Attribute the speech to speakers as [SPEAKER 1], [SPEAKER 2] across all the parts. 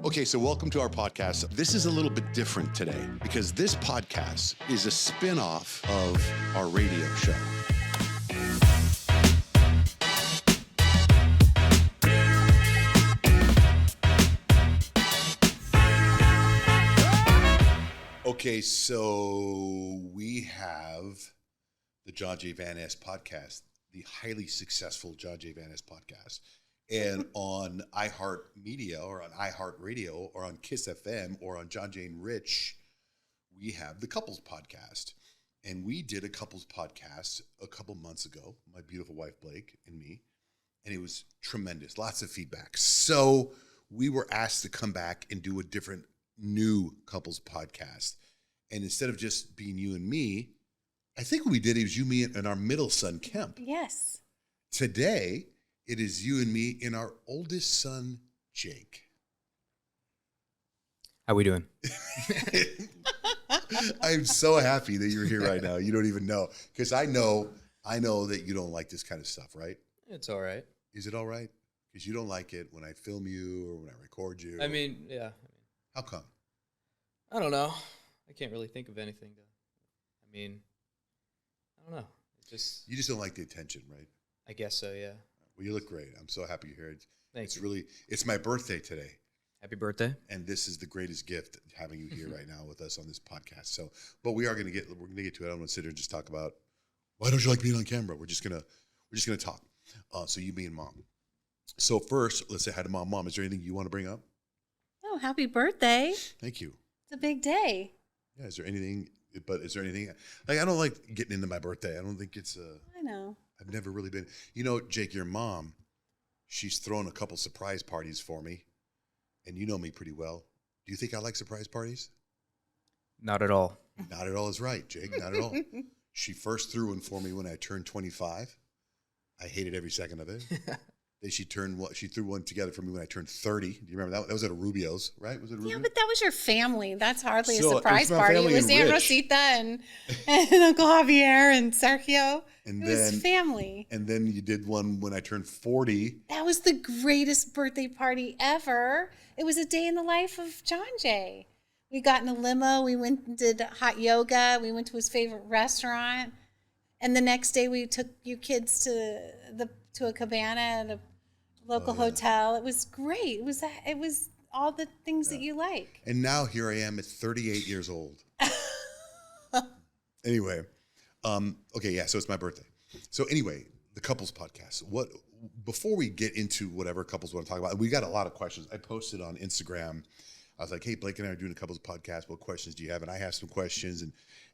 [SPEAKER 1] Okay, so welcome to our podcast. This is a little bit different today because this podcast is a spin-off of our radio show. Okay, so we have the Johnjay Van Es podcast, the highly successful Johnjay Van Es podcast. And on iHeartMedia or on iHeartRadio or on Kiss FM or on Johnjay and Rich, we have the Couples Podcast. And we did a Couples Podcast a couple months ago, my beautiful wife Blake and me, and it was tremendous, lots of feedback. So we were asked to come back and do a different new Couples Podcast. And instead of just being you and me, I think what we did, it was you, me, and our middle son, Kemp.
[SPEAKER 2] Yes.
[SPEAKER 1] Today, it is you and me and our oldest son, Jake.
[SPEAKER 3] How we doing?
[SPEAKER 1] I'm so happy that you're here right now. You don't even know. Because I know that you don't like this kind of stuff, right?
[SPEAKER 3] It's all right.
[SPEAKER 1] Is it all right? Because you don't like it when I film you or when I record you.
[SPEAKER 3] I mean, yeah.
[SPEAKER 1] How come?
[SPEAKER 3] I don't know. I can't really think of anything. I don't know.
[SPEAKER 1] You just don't like the attention, right?
[SPEAKER 3] I guess so, yeah.
[SPEAKER 1] Well, you look great. I'm so happy you're here.
[SPEAKER 3] Thanks.
[SPEAKER 1] It's my birthday today.
[SPEAKER 3] Happy birthday.
[SPEAKER 1] And this is the greatest gift, having you here right now with us on this podcast. So, but we're gonna get to it. I don't want to sit here and just talk about why don't you like being on camera. We're just gonna talk. So you being mom. So first, let's say hi to mom. Mom, is there anything you want to bring up?
[SPEAKER 2] Oh, happy birthday.
[SPEAKER 1] Thank you.
[SPEAKER 2] It's a big day.
[SPEAKER 1] Yeah, is there anything like I don't like getting into my birthday. I don't think it's
[SPEAKER 2] I know.
[SPEAKER 1] I've never really been. You know, Jake, your mom, she's thrown a couple surprise parties for me. And you know me pretty well. Do you think I like surprise parties?
[SPEAKER 3] Not at all.
[SPEAKER 1] Not at all is right, Jake. Not at all. She first threw one for me when I turned 25. I hated every second of it. Then she threw one together for me when I turned 30. Do you remember that? That was at a Rubio's, right? Was it a Rubio's?
[SPEAKER 2] Yeah, but that was your family. That's hardly
[SPEAKER 1] So,
[SPEAKER 2] a surprise
[SPEAKER 1] it was my
[SPEAKER 2] party. It
[SPEAKER 1] family
[SPEAKER 2] was
[SPEAKER 1] and
[SPEAKER 2] Aunt
[SPEAKER 1] Rich.
[SPEAKER 2] Rosita and Uncle Javier and Sergio.
[SPEAKER 1] And
[SPEAKER 2] it was family.
[SPEAKER 1] And then you did one when I turned 40.
[SPEAKER 2] That was the greatest birthday party ever. It was a day in the life of Johnjay. We got in a limo. We went and did hot yoga. We went to his favorite restaurant. And the next day we took you kids to a cabana at a local hotel. It was great. It was all the things that you like.
[SPEAKER 1] And now here I am at 38 years old. Anyway, okay, yeah, so it's my birthday. So anyway, the Couples Podcast. Before we get into whatever couples want to talk about, we got a lot of questions. I posted on Instagram. I was like, hey, Blake and I are doing a Couples Podcast. What questions do you have? And I have some questions,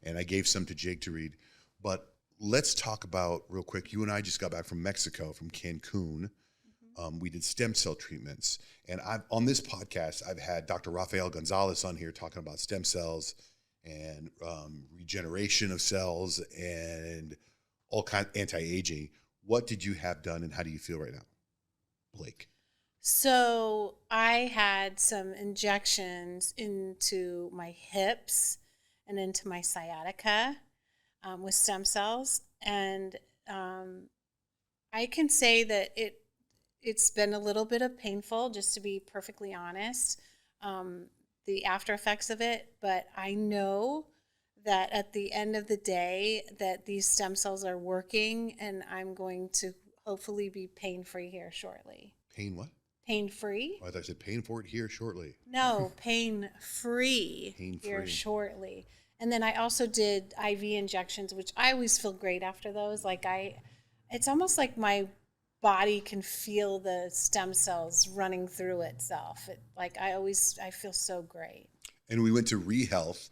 [SPEAKER 1] and I gave some to Jake to read. But let's talk about, real quick, you and I just got back from Mexico, from Cancun. We did stem cell treatments. And on this podcast, I've had Dr. Rafael Gonzalez on here talking about stem cells and regeneration of cells and all kinds of anti-aging. What did you have done and how do you feel right now, Blake?
[SPEAKER 2] So I had some injections into my hips and into my sciatica with stem cells. And I can say that it's been a little bit of painful, just to be perfectly honest, the after effects of it. But I know that at the end of the day that these stem cells are working and I'm going to hopefully be pain-free here shortly.
[SPEAKER 1] Pain what?
[SPEAKER 2] Pain-free.
[SPEAKER 1] Oh, I thought you said pain for it here shortly.
[SPEAKER 2] No, pain-free here shortly. And then I also did IV injections, which I always feel great after those. It's almost like my body can feel the stem cells running through itself. I feel so great.
[SPEAKER 1] And we went to ReHealth.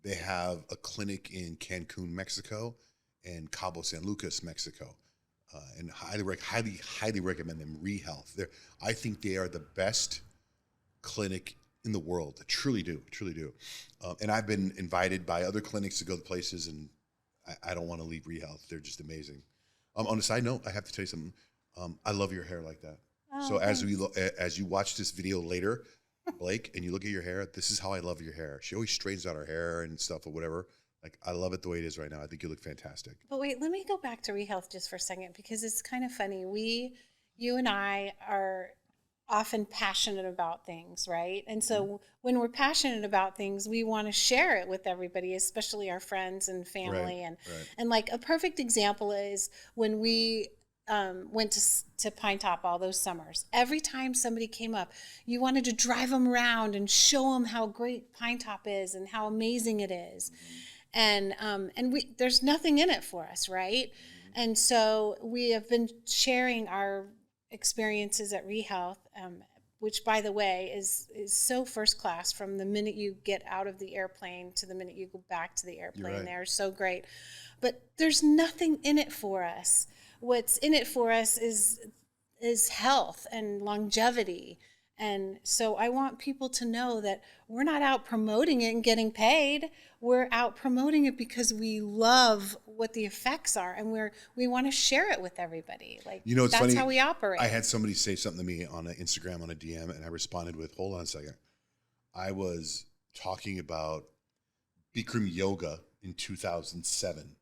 [SPEAKER 1] They have a clinic in Cancun, Mexico, and Cabo San Lucas, Mexico. And highly recommend them, ReHealth. I think they are the best clinic in the world. I truly do. And I've been invited by other clinics to go to places, and I don't want to leave ReHealth. They're just amazing. On a side note, I have to tell you something. I love your hair like that.
[SPEAKER 2] Oh,
[SPEAKER 1] so
[SPEAKER 2] thanks.
[SPEAKER 1] as you watch this video later, Blake, and you look at your hair, this is how I love your hair. She always straightens out her hair and stuff or whatever. I love it the way it is right now. I think you look fantastic.
[SPEAKER 2] But wait, let me go back to ReHealth just for a second because it's kind of funny. You and I are often passionate about things, right? And so when we're passionate about things, we want to share it with everybody, especially our friends and family. And like a perfect example is when we went to Pine Top all those summers. Every time somebody came up, you wanted to drive them around and show them how great Pine Top is and how amazing it is. And we there's nothing in it for us, right? And so we have been sharing our experiences at ReHealth, which, by the way, is so first class from the minute you get out of the airplane to the minute you go back to the airplane. Right. They're so great. But there's nothing in it for us. What's in it for us is health and longevity. And so I want people to know that we're not out promoting it and getting paid. We're out promoting it because we love what the effects are, and we want to share it with everybody. Like,
[SPEAKER 1] you know, it's
[SPEAKER 2] that's
[SPEAKER 1] funny.
[SPEAKER 2] How we operate.
[SPEAKER 1] I had somebody say something to me on Instagram on a DM, and I responded with, "Hold on a second." I was talking about Bikram yoga in 2007,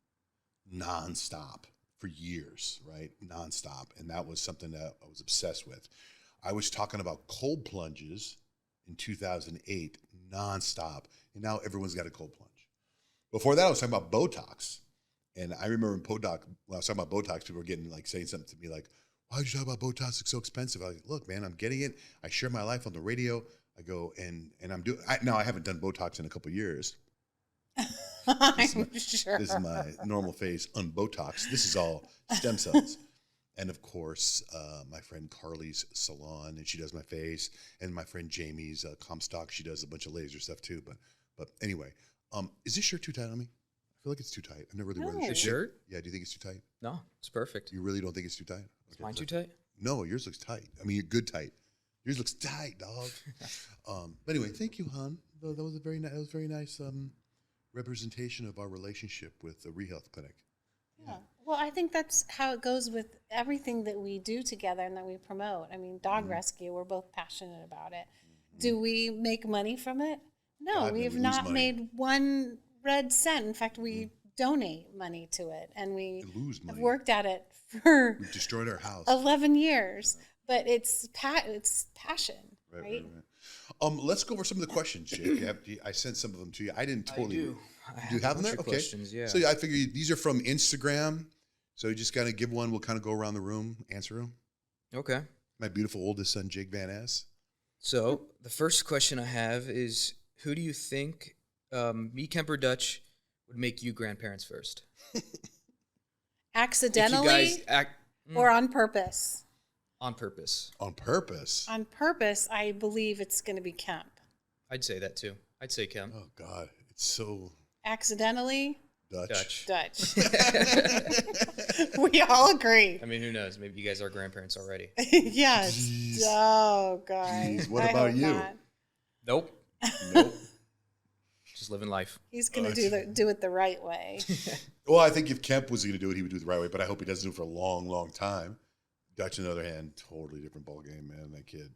[SPEAKER 1] nonstop for years, right? Nonstop, and that was something that I was obsessed with. I was talking about cold plunges in 2008, nonstop, and now everyone's got a cold plunge. Before that, I was talking about Botox, and I remember when I was talking about Botox, people were getting like saying something to me like, "Why did you talk about Botox? It's so expensive." I was like, "Look, man, I'm getting it. I share my life on the radio. I go and I'm doing. Now I haven't done Botox in a couple of years.
[SPEAKER 2] I'm sure.
[SPEAKER 1] This is my normal face unBotox. This is all stem cells." And of course, my friend Carly's salon, and she does my face, and my friend Jamie's Comstock, she does a bunch of laser stuff too. But anyway, is this shirt too tight on me? I feel like it's too tight. I've never really worn this
[SPEAKER 3] shirt.
[SPEAKER 1] Yeah, do you think it's too tight?
[SPEAKER 3] No, it's perfect.
[SPEAKER 1] You really don't think it's too tight?
[SPEAKER 3] Is mine too tight?
[SPEAKER 1] No, yours looks tight. I mean, you're good tight. Yours looks tight, dog. But anyway, thank you, hon. That was a very nice representation of our relationship with the ReHealth Clinic.
[SPEAKER 2] Yeah. Well, I think that's how it goes with everything that we do together and that we promote. I mean, dog rescue, we're both passionate about it. Mm-hmm. Do we make money from it? No, we have not made one red cent. In fact, we donate money to it, and we have worked at it for
[SPEAKER 1] we've destroyed our house
[SPEAKER 2] 11 years. But it's passion, right?
[SPEAKER 1] Let's go over some of the questions, Jake. I sent some of them to you. I didn't totally.
[SPEAKER 3] Do
[SPEAKER 1] you have them there? Okay.
[SPEAKER 3] Questions, yeah.
[SPEAKER 1] So I figure these are from Instagram. So you just got to give one. We'll kind of go around the room, answer them.
[SPEAKER 3] Okay.
[SPEAKER 1] My beautiful oldest son, Jake Van Es.
[SPEAKER 3] So the first question I have is, who do you think, me, Kemper, Dutch, would make you grandparents first?
[SPEAKER 2] Accidentally or on purpose?
[SPEAKER 3] On purpose.
[SPEAKER 1] On purpose?
[SPEAKER 2] On purpose, I believe it's going to be Kemp.
[SPEAKER 3] I'd say that too. I'd say Kemp.
[SPEAKER 1] Oh, God. It's so...
[SPEAKER 2] Accidentally?
[SPEAKER 1] Dutch.
[SPEAKER 2] We all agree.
[SPEAKER 3] I mean, who knows? Maybe you guys are grandparents already.
[SPEAKER 2] Yes.
[SPEAKER 1] Jeez.
[SPEAKER 2] Oh, God.
[SPEAKER 1] Jeez. What about you?
[SPEAKER 2] Not.
[SPEAKER 3] Nope. Just living life.
[SPEAKER 2] He's going to do it the right way.
[SPEAKER 1] Well, I think if Kemp was going to do it, he would do it the right way, but I hope he doesn't do it for a long, long time. Dutch, on the other hand, totally different ball game, man, that kid.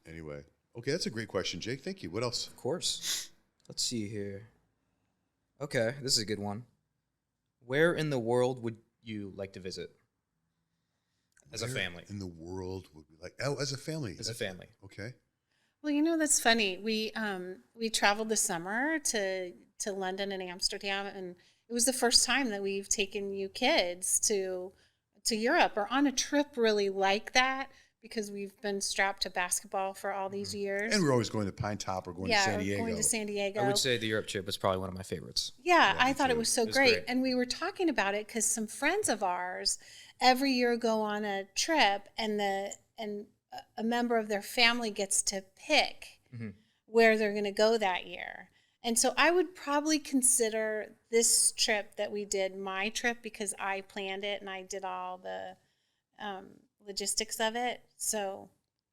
[SPEAKER 1] Anyway. Okay, that's a great question, Jake. Thank you. What else?
[SPEAKER 3] Of course. Let's see here. Okay, this is a good one. Where in the world would you like to visit? As a family.
[SPEAKER 1] In the world would we like? Oh, as a family.
[SPEAKER 3] As a family.
[SPEAKER 1] Okay.
[SPEAKER 2] Well, that's funny. We traveled this summer to London and Amsterdam, and it was the first time that we've taken you kids to Europe or on a trip really like that, because we've been strapped to basketball for all these years.
[SPEAKER 1] And we're always going to Pine Top or going to San Diego.
[SPEAKER 2] Going to San Diego.
[SPEAKER 3] I would say the Europe trip was probably one of my favorites.
[SPEAKER 2] Yeah, I thought it was so great. And we were talking about it because some friends of ours every year go on a trip, and a member of their family gets to pick where they're going to go that year. And so I would probably consider this trip that we did my trip, because I planned it and I did all the logistics of it. So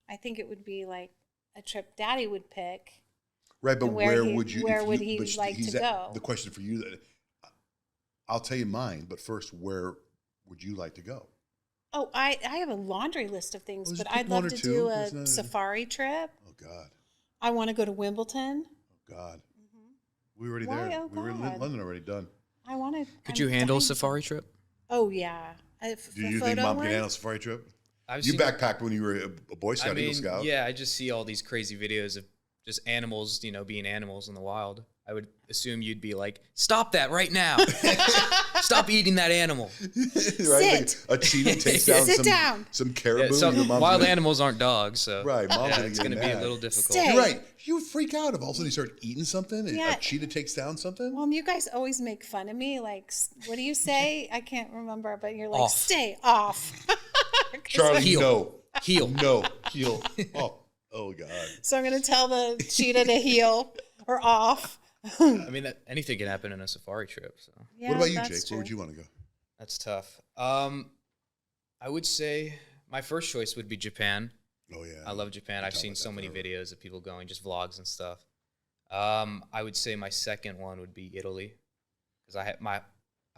[SPEAKER 2] I think it would be like a trip Daddy would pick.
[SPEAKER 1] Right, but where would he
[SPEAKER 2] like to go?
[SPEAKER 1] The question for you, I'll tell you mine, but first, where would you like to go?
[SPEAKER 2] Oh, I have a laundry list of things, but I'd love to do a safari trip.
[SPEAKER 1] Oh, God.
[SPEAKER 2] I want to go to Wimbledon.
[SPEAKER 1] Oh, God. We were already there.
[SPEAKER 2] Oh,
[SPEAKER 1] we were in London already, done.
[SPEAKER 3] Could you handle a safari trip?
[SPEAKER 2] Oh, yeah.
[SPEAKER 1] Do you think Mom can handle a safari trip?
[SPEAKER 3] I've
[SPEAKER 1] You
[SPEAKER 3] seen,
[SPEAKER 1] backpacked when you were a Boy
[SPEAKER 3] I
[SPEAKER 1] Scout, Eagle
[SPEAKER 3] mean,
[SPEAKER 1] Scout.
[SPEAKER 3] yeah, I just see all these crazy videos of just animals, being animals in the wild. I would assume you'd be like, stop that right now. Stop eating that animal.
[SPEAKER 1] Right?
[SPEAKER 2] Sit.
[SPEAKER 1] Like a cheetah takes down
[SPEAKER 2] Sit down.
[SPEAKER 1] some caribou.
[SPEAKER 3] Yeah, some
[SPEAKER 1] your mom's
[SPEAKER 3] wild
[SPEAKER 1] gonna-
[SPEAKER 3] animals aren't dogs, so
[SPEAKER 1] Right, mom's
[SPEAKER 3] yeah,
[SPEAKER 1] gonna
[SPEAKER 3] it's
[SPEAKER 1] get
[SPEAKER 3] going to be a
[SPEAKER 1] mad.
[SPEAKER 3] little difficult.
[SPEAKER 2] Stay.
[SPEAKER 1] You're right. You would freak out if all of a sudden you start eating something and
[SPEAKER 2] Yeah.
[SPEAKER 1] a cheetah takes down something.
[SPEAKER 2] Well, and you guys always make fun of me. Like, what do you say? I can't remember, but you're like,
[SPEAKER 3] Off.
[SPEAKER 2] stay off.
[SPEAKER 1] Charlie,
[SPEAKER 3] Heel.
[SPEAKER 1] no.
[SPEAKER 3] Heel.
[SPEAKER 1] No. Heel. Oh, God.
[SPEAKER 2] So I'm going to tell the cheetah to heel or off.
[SPEAKER 3] I mean, anything can happen in a safari trip, so
[SPEAKER 2] Yeah,
[SPEAKER 1] What about you,
[SPEAKER 2] that's
[SPEAKER 1] Jake?
[SPEAKER 2] true.
[SPEAKER 1] Where would you want to go?
[SPEAKER 3] that's tough. I would say my first choice would be Japan.
[SPEAKER 1] Oh, yeah.
[SPEAKER 3] I love Japan.
[SPEAKER 1] We
[SPEAKER 3] I've
[SPEAKER 1] talked
[SPEAKER 3] seen
[SPEAKER 1] about
[SPEAKER 3] so
[SPEAKER 1] that
[SPEAKER 3] many
[SPEAKER 1] forever.
[SPEAKER 3] videos of people going, just vlogs and stuff. I would say my second one would be Italy, because I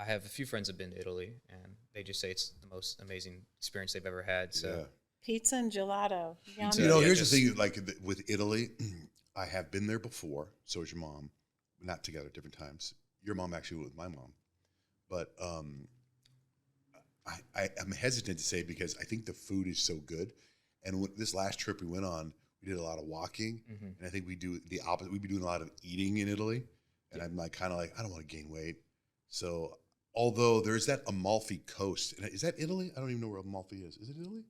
[SPEAKER 3] have a few friends that have been to Italy, and they just say it's the most amazing experience they've ever had. So
[SPEAKER 1] Yeah.
[SPEAKER 2] Pizza and gelato. Yummy.
[SPEAKER 1] You know,
[SPEAKER 3] Yeah,
[SPEAKER 1] here's
[SPEAKER 3] just-
[SPEAKER 1] the thing, like with Italy, I have been there before. So is your mom. Not together, different times. Your mom actually went with my mom. But I'm hesitant to say because I think the food is so good. And this last trip we went on, we did a lot of walking.
[SPEAKER 3] Mhm.
[SPEAKER 1] And I think we do the opposite. We'd be doing a lot of eating in Italy. And I'm like, kind of like, I don't want to gain weight. So although there's that Amalfi Coast. And is that Italy? I don't even know where Amalfi is. Is it Italy?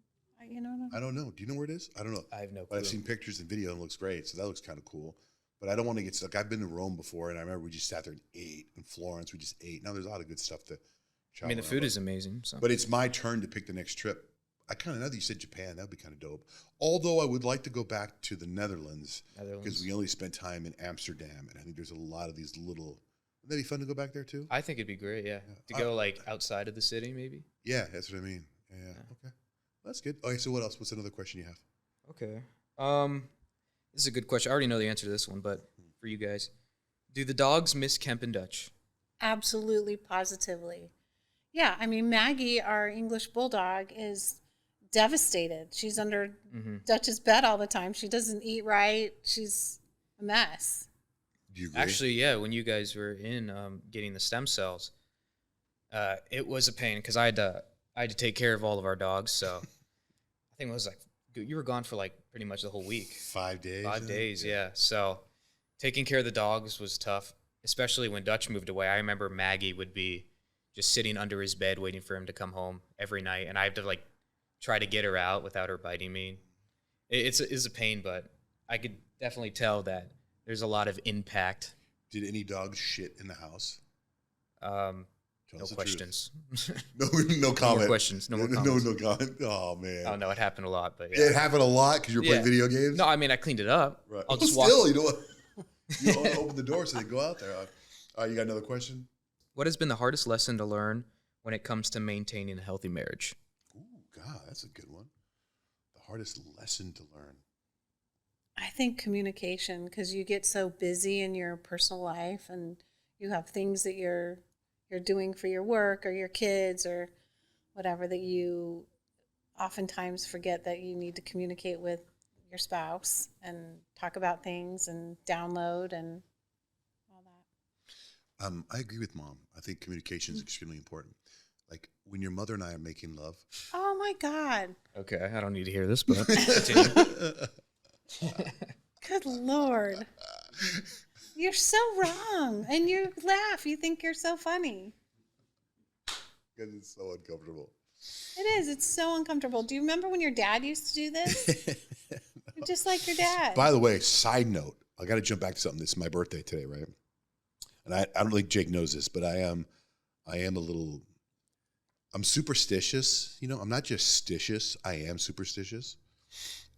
[SPEAKER 2] You know,
[SPEAKER 1] I don't know. Do you know where it is? I don't know.
[SPEAKER 3] I have no
[SPEAKER 1] But
[SPEAKER 3] clue.
[SPEAKER 1] I've seen pictures and video and it looks great. So that looks kind of cool. But I don't want to get stuck. I've been to Rome before and I remember we just sat there and ate. In Florence, we just ate. Now there's a lot of good stuff to try.
[SPEAKER 3] I mean, the
[SPEAKER 1] around,
[SPEAKER 3] food
[SPEAKER 1] but-
[SPEAKER 3] is amazing. So
[SPEAKER 1] But it's my turn to pick the next trip. I kind of know that you said Japan. That would be kind of dope. Although I would like to go back to the Netherlands
[SPEAKER 3] Netherlands.
[SPEAKER 1] because we only spent time in Amsterdam. And I think there's a lot of these little. Would that be fun to go back there too?
[SPEAKER 3] I think it'd be great. Yeah, to
[SPEAKER 1] I-
[SPEAKER 3] go like outside of the city, maybe.
[SPEAKER 1] Yeah, that's what I mean. Yeah. Okay. That's good. Okay, so what else? What's another question you have?
[SPEAKER 3] Okay. This is a good question. I already know the answer to this one, but for you guys, do the dogs miss Kemp and Dutch?
[SPEAKER 2] absolutely, positively. Yeah, I mean, Maggie, our English bulldog, is devastated. She's under Dutch's bed all the time. She doesn't eat right. She's a mess.
[SPEAKER 1] Do you agree?
[SPEAKER 3] Actually, yeah. When you guys were in getting the stem cells, it was a pain because I had to take care of all of our dogs. So I think it was like you were gone for like pretty much the whole week.
[SPEAKER 1] 5 days.
[SPEAKER 3] 5 days, yeah. So taking care of the dogs was tough, especially when Dutch moved away. I remember Maggie would be just sitting under his bed waiting for him to come home every night, and I have to like try to get her out without her biting me. It's a pain, but I could definitely tell that there's a lot of impact.
[SPEAKER 1] Did any dogs shit in the house? Tell
[SPEAKER 3] No
[SPEAKER 1] us the
[SPEAKER 3] questions.
[SPEAKER 1] truth. No comment.
[SPEAKER 3] more questions. No more comments.
[SPEAKER 1] No comment. Oh man.
[SPEAKER 3] Oh no, it happened a lot, but yeah.
[SPEAKER 1] It happened a lot because you were playing
[SPEAKER 3] Yeah.
[SPEAKER 1] video games.
[SPEAKER 3] No, I mean I cleaned it up.
[SPEAKER 1] Right.
[SPEAKER 3] I'll just
[SPEAKER 1] Still,
[SPEAKER 3] walk.
[SPEAKER 1] you know what? You don't open the door so they go out there. All right, you got another question?
[SPEAKER 3] What has been the hardest lesson to learn when it comes to maintaining a healthy marriage?
[SPEAKER 1] Ooh, God, that's a good one. The hardest lesson to learn.
[SPEAKER 2] I think communication, because you get so busy in your personal life and you have things that you're doing for your work or your kids or whatever, that you oftentimes forget that you need to communicate with your spouse and talk about things and download and all that.
[SPEAKER 1] I agree with Mom. I think communication is extremely important. Like when your mother and I are making love.
[SPEAKER 2] Oh my God.
[SPEAKER 3] Okay, I don't need to hear this, but continue.
[SPEAKER 2] Good Lord. You're so wrong. And you laugh. You think you're so funny.
[SPEAKER 1] Because it's so uncomfortable.
[SPEAKER 2] It is. It's so uncomfortable. Do you remember when your dad used to do this? You're just like your dad.
[SPEAKER 1] By the way, side note, I got to jump back to something. This is my birthday today, right? And I don't think Jake knows this, but I am a little, I'm superstitious. You know, I'm not just stitious. I am superstitious.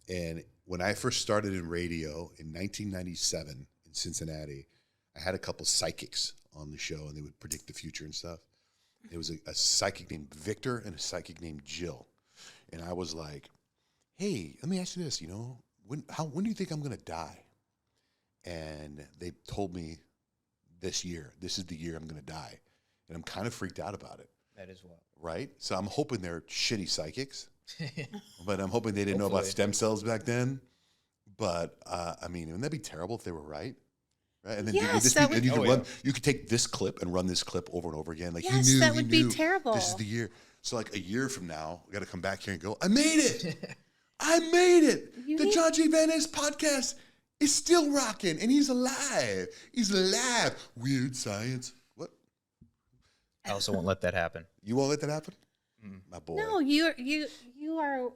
[SPEAKER 1] And when I first started in radio in 1997 in Cincinnati, I had a couple psychics on the show and they would predict the future and stuff. There was a psychic named Victor and a psychic named Jill. And I was like, hey, let me ask you this, you know, when do you think I'm going to die? And they told me this is the year I'm going to die. And I'm kind of freaked out about it.
[SPEAKER 3] That is what.
[SPEAKER 1] Right? So I'm hoping they're shitty psychics, but I'm hoping they didn't know about
[SPEAKER 3] Hopefully.
[SPEAKER 1] stem cells back then. But I mean, wouldn't that be terrible if they were right? Right? And then
[SPEAKER 2] Yes,
[SPEAKER 1] this
[SPEAKER 2] that
[SPEAKER 1] and you
[SPEAKER 2] would-
[SPEAKER 1] can
[SPEAKER 3] Oh,
[SPEAKER 1] run. You could take this clip and run this clip over and over again. Like
[SPEAKER 2] Yes,
[SPEAKER 1] he knew.
[SPEAKER 2] that
[SPEAKER 1] he
[SPEAKER 2] would be
[SPEAKER 1] knew
[SPEAKER 2] terrible.
[SPEAKER 1] This is the year. So like a year from now, we got to come back here and go. I made it. I made it.
[SPEAKER 2] You
[SPEAKER 1] The
[SPEAKER 2] need-
[SPEAKER 1] Johnjay Van Es podcast is still rocking, and he's alive. He's alive. Weird science. What?
[SPEAKER 3] I also won't let that happen.
[SPEAKER 1] You won't let that happen, my boy.
[SPEAKER 2] No, you are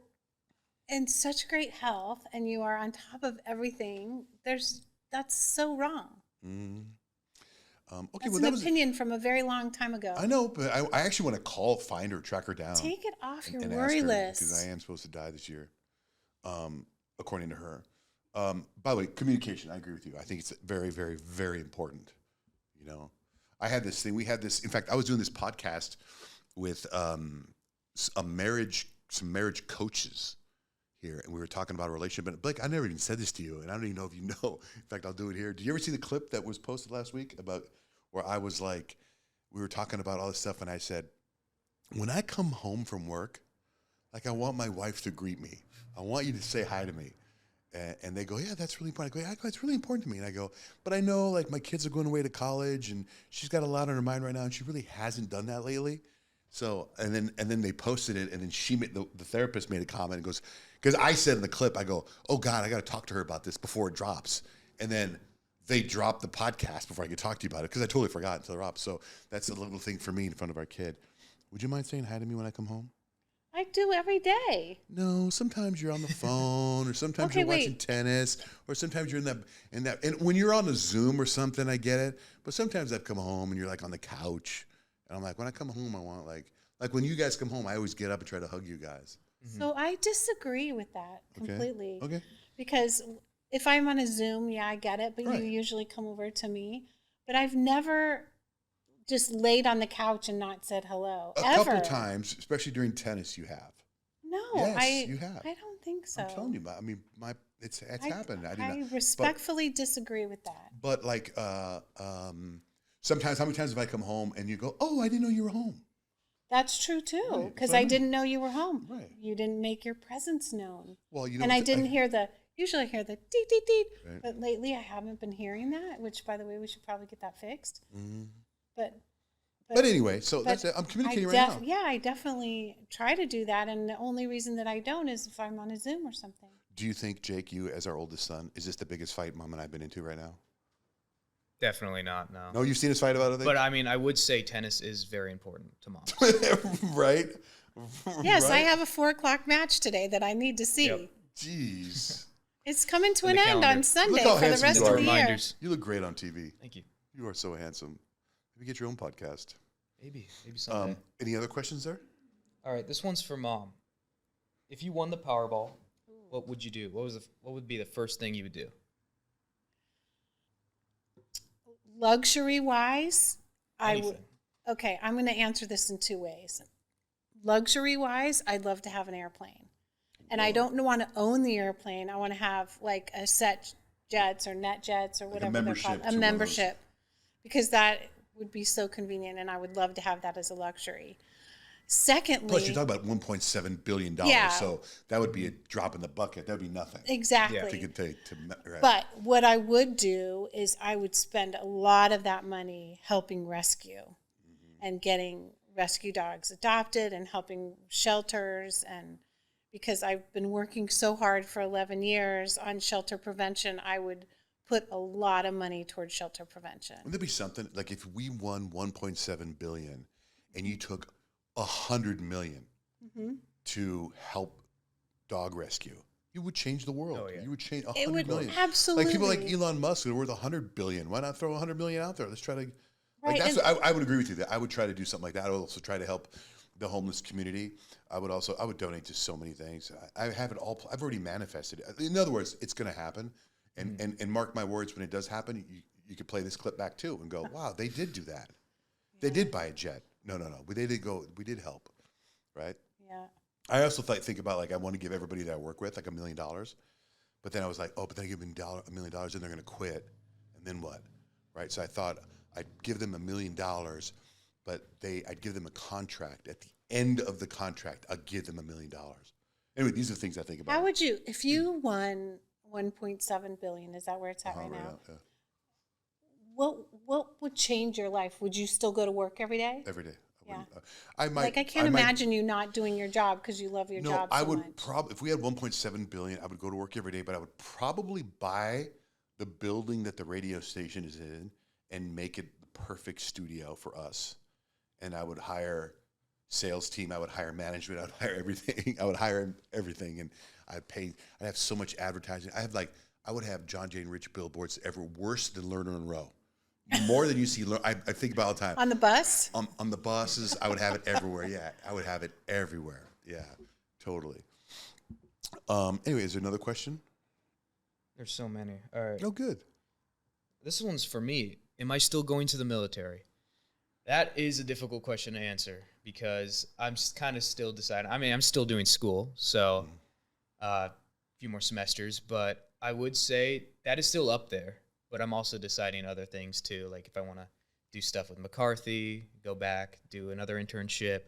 [SPEAKER 2] in such great health, and you are on top of everything. That's so wrong.
[SPEAKER 1] Okay,
[SPEAKER 2] That's
[SPEAKER 1] well
[SPEAKER 2] an
[SPEAKER 1] that was.
[SPEAKER 2] opinion from a very long time ago.
[SPEAKER 1] I know, but I actually want to find her, track her down.
[SPEAKER 2] Take it off your
[SPEAKER 1] and
[SPEAKER 2] worry
[SPEAKER 1] ask her,
[SPEAKER 2] list.
[SPEAKER 1] because I am supposed to die this year, according to her. By the way, communication. I agree with you. I think it's very, very, very important. You know, I had this thing. We had this. In fact, I was doing this podcast with some marriage coaches here, and we were talking about a relationship. But Blake, I never even said this to you, and I don't even know if you know. In fact, I'll do it here. Did you ever see the clip that was posted last week about where I was like, we were talking about all this stuff, and I said, when I come home from work, like I want my wife to greet me. I want you to say hi to me. And they go, yeah, that's really important. I go, it's really important to me. And I go, but I know like my kids are going away to college, and she's got a lot on her mind right now, and she really hasn't done that lately. So, and then they posted it, and then the therapist made a comment and goes, because I said in the clip, I go, oh God, I got to talk to her about this before it drops. And then they dropped the podcast before I could talk to you about it, because I totally forgot until it dropped. So that's a little thing for me in front of our kid. Would you mind saying hi to me when I come home?
[SPEAKER 2] I do every day.
[SPEAKER 1] No, sometimes you're on the phone, or sometimes
[SPEAKER 2] Okay,
[SPEAKER 1] you're watching
[SPEAKER 2] wait.
[SPEAKER 1] tennis, or sometimes you're in that. And when you're on a Zoom or something, I get it. But sometimes I've come home and you're like on the couch, and I'm like, when I come home, I want like when you guys come home, I always get up and try to hug you guys.
[SPEAKER 2] So I disagree with that completely.
[SPEAKER 1] Okay.
[SPEAKER 2] Because if I'm on a Zoom, yeah, I get it, but
[SPEAKER 1] Right.
[SPEAKER 2] you usually come over to me. But I've never just laid on the couch and not said hello.
[SPEAKER 1] A
[SPEAKER 2] ever.
[SPEAKER 1] couple times, especially during tennis, you have.
[SPEAKER 2] No,
[SPEAKER 1] Yes, you have.
[SPEAKER 2] I don't think so.
[SPEAKER 1] I'm telling you, I mean, it's happened. I do not.
[SPEAKER 2] I respectfully disagree with that.
[SPEAKER 1] But like, sometimes, how many times have I come home and you go, oh, I didn't know you were home?
[SPEAKER 2] That's true too,
[SPEAKER 1] Right,
[SPEAKER 2] because
[SPEAKER 1] so I
[SPEAKER 2] I
[SPEAKER 1] mean-
[SPEAKER 2] didn't know you were home.
[SPEAKER 1] Right.
[SPEAKER 2] You didn't make your presence known.
[SPEAKER 1] Well, you know,
[SPEAKER 2] And I didn't hear usually hear the deet, deet, deet.
[SPEAKER 1] Right.
[SPEAKER 2] But lately I haven't been hearing that, which by the way, we should probably get that fixed. But
[SPEAKER 1] anyway, so that's it. I'm communicating right now.
[SPEAKER 2] Yeah, I definitely try to do that. And the only reason that I don't is if I'm on a Zoom or something.
[SPEAKER 1] Do you think, Jake, you as our oldest son, is this the biggest fight Mom and I have been into right now?
[SPEAKER 3] Definitely not. No.
[SPEAKER 1] No, you've seen us fight about it?
[SPEAKER 3] But I mean, I would say tennis is very important to moms.
[SPEAKER 1] Right?
[SPEAKER 2] Yes, I
[SPEAKER 1] Right?
[SPEAKER 2] have a 4:00 match today that I need to see.
[SPEAKER 3] Yep.
[SPEAKER 1] Jeez.
[SPEAKER 2] It's coming to
[SPEAKER 3] In
[SPEAKER 2] an
[SPEAKER 3] the
[SPEAKER 2] end
[SPEAKER 3] calendar.
[SPEAKER 2] on Sunday
[SPEAKER 1] Look how
[SPEAKER 2] for the
[SPEAKER 1] handsome
[SPEAKER 2] rest
[SPEAKER 1] you
[SPEAKER 2] of
[SPEAKER 1] are.
[SPEAKER 2] the year.
[SPEAKER 3] Reminders.
[SPEAKER 1] You look great on TV.
[SPEAKER 3] Thank you.
[SPEAKER 1] You are so handsome. Maybe get your own podcast.
[SPEAKER 3] Maybe someday.
[SPEAKER 1] Any other questions there?
[SPEAKER 3] All right, this one's for Mom. If you won the Powerball, what would you do? What would be the first thing you would do?
[SPEAKER 2] Luxury wise, I would.
[SPEAKER 3] Anything.
[SPEAKER 2] Okay, I'm going to answer this in two ways. Luxury wise, I'd love to have an airplane. And I don't want to own the airplane. I want to have like a set jets or net jets or whatever they're
[SPEAKER 1] membership
[SPEAKER 2] called.
[SPEAKER 1] to
[SPEAKER 2] A
[SPEAKER 1] one of
[SPEAKER 2] membership. Because that would be so convenient and I would love to have that as a luxury. Secondly,
[SPEAKER 1] Plus, you're talking about $1.7 billion.
[SPEAKER 2] Yeah.
[SPEAKER 1] So that would be a drop in the bucket. That would be nothing.
[SPEAKER 2] exactly.
[SPEAKER 1] Right.
[SPEAKER 2] But what I would do is I would spend a lot of that money helping rescue and getting rescue dogs adopted and helping shelters. And because I've been working so hard for 11 years on shelter prevention, I would put a lot of money towards shelter prevention.
[SPEAKER 1] Wouldn't there be something like if we won $1.7 billion and you took $100 million to help dog rescue? You would change the world.
[SPEAKER 3] Oh, yeah.
[SPEAKER 1] You would change
[SPEAKER 2] It
[SPEAKER 1] $100
[SPEAKER 2] would
[SPEAKER 1] million.
[SPEAKER 2] absolutely.
[SPEAKER 1] Like people like Elon Musk who are worth $100 billion. Why not throw $100 million out there? Let's try to. Like
[SPEAKER 2] Right,
[SPEAKER 1] that's
[SPEAKER 2] and-
[SPEAKER 1] what I would agree with you that I would try to do something like that. I would also try to help the homeless community. I would donate to so many things. I have it all. I've already manifested it. In other words, it's going to happen. And mark my words, when it does happen, you could play this clip back too and go, wow, they did do that. They did buy a jet. No. They did go. We did help, right?
[SPEAKER 2] Yeah.
[SPEAKER 1] I also think about like I want to give everybody that I work with like $1 million, but then I was like, oh, but then I give them $1 million, and they're going to quit, and then what, right? So I thought I'd give them $1 million, but I'd give them a contract. At the end of the contract, I'll give them $1 million. Anyway, these are the things I think about.
[SPEAKER 2] How would you, if you won 1.7 billion, is that where it's at right now?
[SPEAKER 1] Yeah.
[SPEAKER 2] what would change your life? Would you still go to work every day?
[SPEAKER 1] Every day.
[SPEAKER 2] Yeah.
[SPEAKER 1] I might.
[SPEAKER 2] Like I can't imagine you not doing your job because you love your
[SPEAKER 1] No,
[SPEAKER 2] job so
[SPEAKER 1] I would
[SPEAKER 2] much.
[SPEAKER 1] probably, if we had 1.7 billion, I would go to work every day, but I would probably buy the building that the radio station is in and make it the perfect studio for us. And I would hire sales team, I would hire management, I would hire everything. I would hire everything, and I'd have so much advertising. I would have Johnjay and Rich billboards ever worse than Lerner and Rowe. More than you see. I think about all the time.
[SPEAKER 2] On the bus?
[SPEAKER 1] On the buses, I would have it everywhere. Yeah, I would have it everywhere. Yeah, totally. Anyway, is there another question?
[SPEAKER 3] There's so many. All right.
[SPEAKER 1] Oh, good.
[SPEAKER 3] This one's for me. Am I still going to the military? That is a difficult question to answer because I'm kind of still deciding. I mean, I'm still doing school, so a few more semesters, but I would say that is still up there. But I'm also deciding other things too, like if I want to do stuff with McCarthy, go back, do another internship,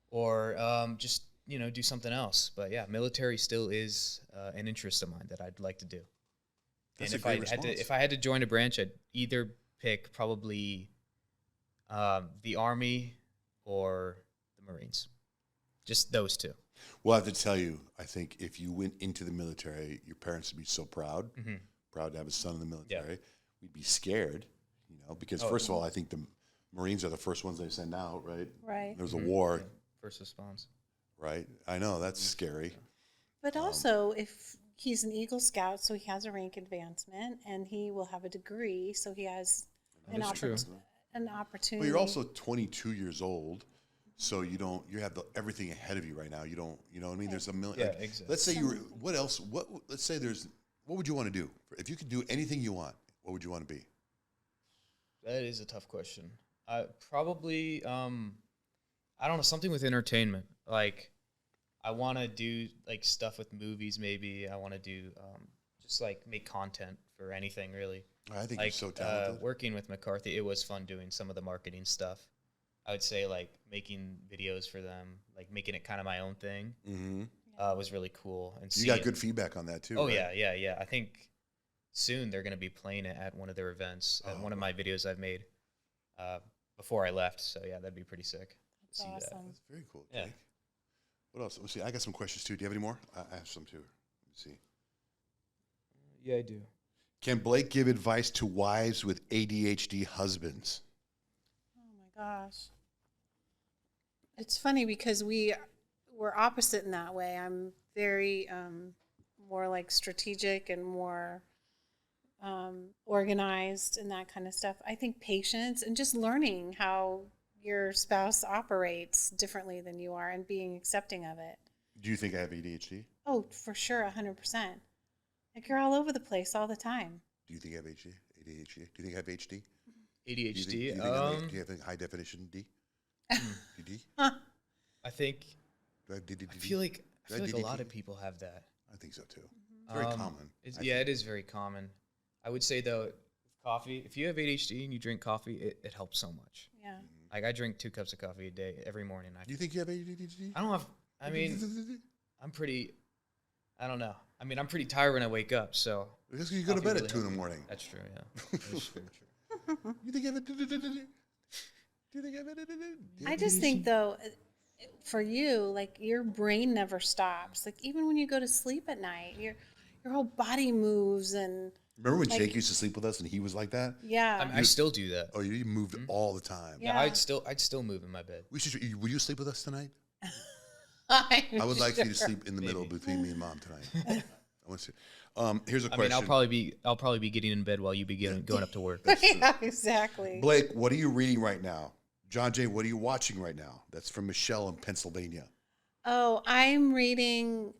[SPEAKER 3] or just do something else. But yeah, military still is an interest of mine that I'd like to do.
[SPEAKER 1] That's
[SPEAKER 3] and
[SPEAKER 1] a great response.
[SPEAKER 3] if I had to join a branch, I'd either pick probably the Army or the Marines. Just those two.
[SPEAKER 1] Well, I have to tell you, I think if you went into the military, your parents would be so proud. Mm-hmm. Proud to have a son in the military. Yeah. We'd be scared, because first of all, I think the Marines are the first ones they send out, right?
[SPEAKER 2] Right.
[SPEAKER 1] There's a war. Yeah.
[SPEAKER 3] First response.
[SPEAKER 1] Right. I know, that's scary.
[SPEAKER 2] But also, if he's an Eagle Scout, so he has a rank advancement, and he will have a degree, so he has an opportunity.
[SPEAKER 1] Well, you're also 22 years old, so you have everything ahead of you right now. You don't, you know what I mean? There's a million.
[SPEAKER 3] Yeah, exactly.
[SPEAKER 1] Let's say let's say what would you want to do? If you could do anything you want, what would you want to be?
[SPEAKER 3] That is a tough question. Probably, I don't know, something with entertainment. Like, I want to do, like, stuff with movies, maybe. I want to do, just, like, make content for anything, really.
[SPEAKER 1] I think you're so talented.
[SPEAKER 3] Working with McCarthy, it was fun doing some of the marketing stuff. I would say, like, making videos for them, like, making it kind of my own thing. Mm-hmm. Was really cool. And
[SPEAKER 1] you got good feedback on that too.
[SPEAKER 3] Oh,
[SPEAKER 1] right?
[SPEAKER 3] yeah. I think soon they're going to be playing it at one of their events, at one of my videos I've made before I left. So yeah, that'd be pretty sick.
[SPEAKER 2] That's awesome.
[SPEAKER 1] That's very cool, Jake. Yeah. What else? Let's see. I got some questions too. Do you have any more? I have some too. Let's see.
[SPEAKER 3] Yeah, I do.
[SPEAKER 1] Can Blake give advice to wives with ADHD husbands?
[SPEAKER 2] Oh my gosh. It's funny because we're opposite in that way. I'm very more like strategic and more organized and that kind of stuff. I think patience and just learning how your spouse operates differently than you are and being accepting of it.
[SPEAKER 1] Do you think I have ADHD?
[SPEAKER 2] Oh, for sure, 100%. Like you're all over the place all the time.
[SPEAKER 1] Do you think I have ADHD? Do you think I have HD?
[SPEAKER 3] ADHD?
[SPEAKER 1] Do you have a high definition D? D?
[SPEAKER 3] I think.
[SPEAKER 1] Do I have DDD?
[SPEAKER 3] I feel like a lot of people have that.
[SPEAKER 1] I think so too. It's very common.
[SPEAKER 3] It is very common. I would say though, coffee. If you have ADHD and you drink coffee, it helps so much.
[SPEAKER 2] Yeah.
[SPEAKER 3] Like I drink 2 cups of coffee a day every morning.
[SPEAKER 1] Do you think you have ADHD?
[SPEAKER 3] I don't have. I mean, I'm pretty. I don't know. I mean, I'm pretty tired when I wake up. So.
[SPEAKER 1] Because you go to bed at 2 in the morning.
[SPEAKER 3] That's true. Yeah. That's very true.
[SPEAKER 1] You think you have do you think I have
[SPEAKER 2] I just think though, for you, like your brain never stops. Like even when you go to sleep at night, your whole body moves and.
[SPEAKER 1] Remember when Jake used to sleep with us and he was like that?
[SPEAKER 2] Yeah.
[SPEAKER 3] I still do that.
[SPEAKER 1] Oh, you moved all the time.
[SPEAKER 3] Yeah, I'd still move in my bed.
[SPEAKER 1] Will you sleep with us tonight? I would like you to sleep in the middle between me and Mom tonight. I want to. Here's a question.
[SPEAKER 3] I mean, I'll probably be getting in bed while you be going up to work.
[SPEAKER 2] Yeah, exactly.
[SPEAKER 1] Blake, what are you reading right now? Johnjay, what are you watching right now? That's from Michelle in Pennsylvania.
[SPEAKER 2] Oh, I'm reading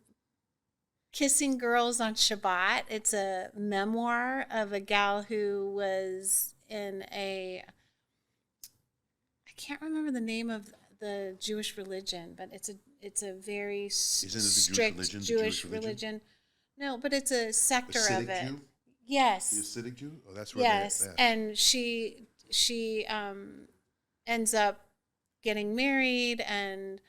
[SPEAKER 2] Kissing Girls on Shabbat. It's a memoir of a gal who was in I can't remember the name of the Jewish religion, but it's a very strict Jewish religion. No, but it's a sector
[SPEAKER 1] Hasidic
[SPEAKER 2] of it.
[SPEAKER 1] Jew?
[SPEAKER 2] Yes.
[SPEAKER 1] The Hasidic Jew? Oh, that's where
[SPEAKER 2] yes, and she ends up getting married and